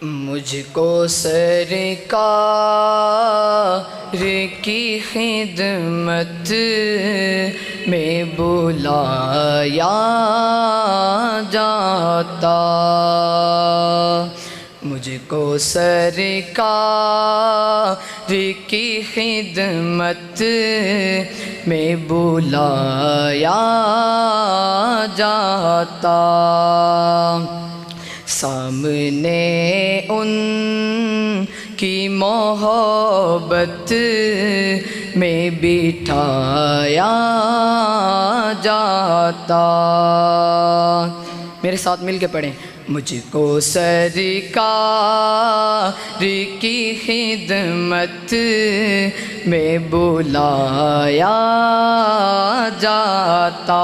مجھ کو سرکار کی خدمت میں بلایا جاتا، مجھ کو سرکار کی خدمت میں بلایا جاتا، سامنے ان کی محبت میں بٹھایا جاتا۔ میرے ساتھ مل کے پڑھیں، مجھ کو سرکار کی خدمت میں بلایا جاتا،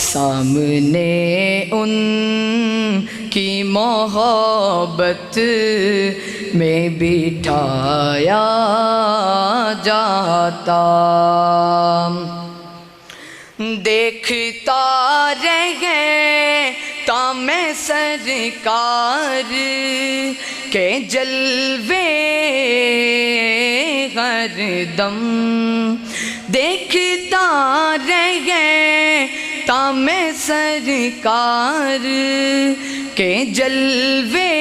سامنے ان کی محبت میں بٹھایا جاتا، دیکھتا رہتا میں سرکار کے جلوے ہر دم، دیکھتا رہتا میں سرکار کے جلوے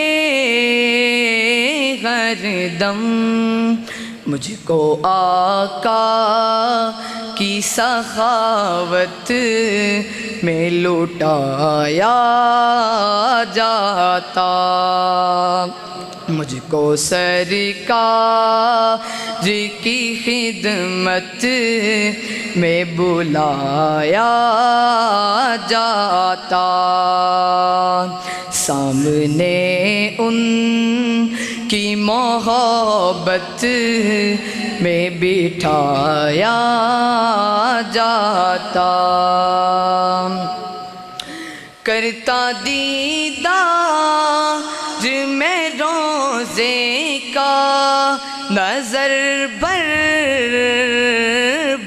ہر دم، مجھ کو آقا کی سخاوت میں لٹایا جاتا، مجھ کو سرکار کی خدمت میں بلایا جاتا، سامنے ان کی محبت میں بٹھایا جاتا، کرتا دیدار میں روزے کا نظر بھر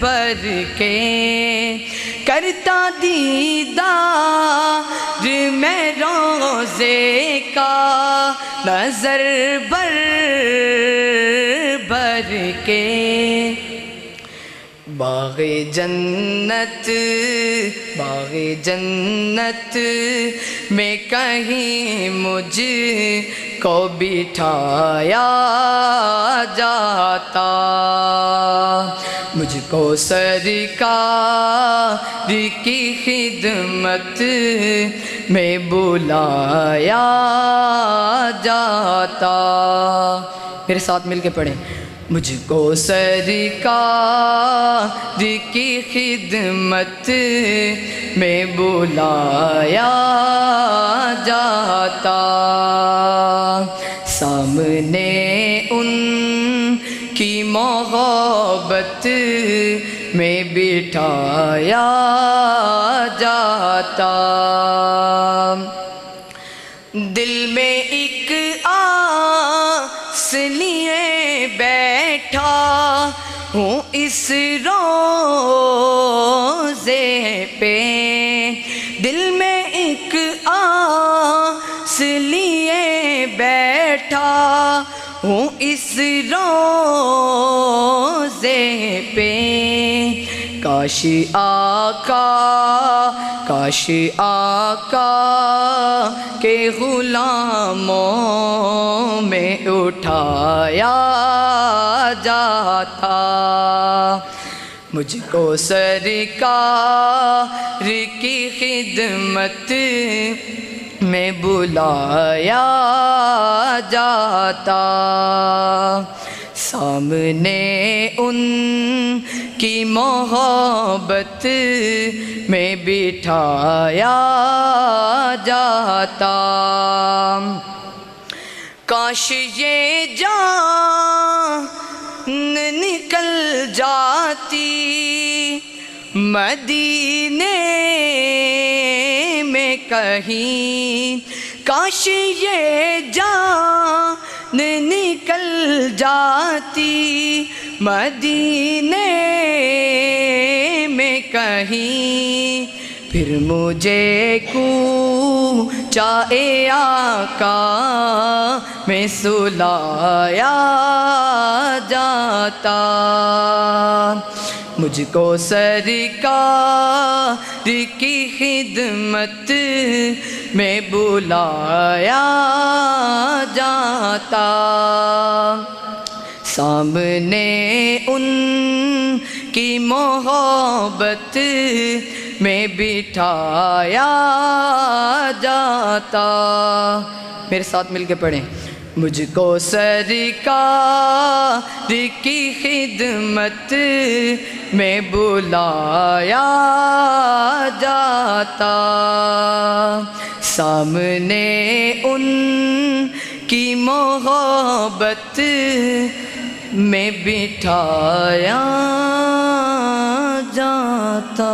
بھر کے، کرتا دیدار میں روزے کا نظر بھر بھر کے، باغ جنت میں کہیں مجھ کو بٹھایا جاتا، مجھ کو سرکار کی خدمت میں بلایا جاتا۔ میرے ساتھ مل کے پڑھیں، مجھ کو سرکار کی خدمت میں بلایا جاتا، سامنے ان کی محبت میں بٹھایا جاتا، دل میں ایک آس لیے بیٹھا ہوں اس روزے پہ، دل میں ایک آس لیے بیٹھا ہوں اس روزے پہ، کاش آقا کے غلاموں میں اٹھایا جاتا، مجھ کو سرکار کی خدمت میں بلایا جاتا، سامنے ان کی محبت میں بٹھایا جاتا، کاش یہ جان نکل جاتی مدینے میں کہیں، کاش یہ جان نکل جاتی مدینے میں کہیں، پھر مجھے چاہے آقا میں سلایا جاتا، مجھ کو سرکار کی خدمت میں بلایا جاتا، سامنے ان کی محبت میں بٹھایا جاتا۔ میرے ساتھ مل کے پڑھیں، مجھ کو سرکار کی خدمت میں بلایا جاتا، سامنے ان کی محبت میں بٹھایا جاتا۔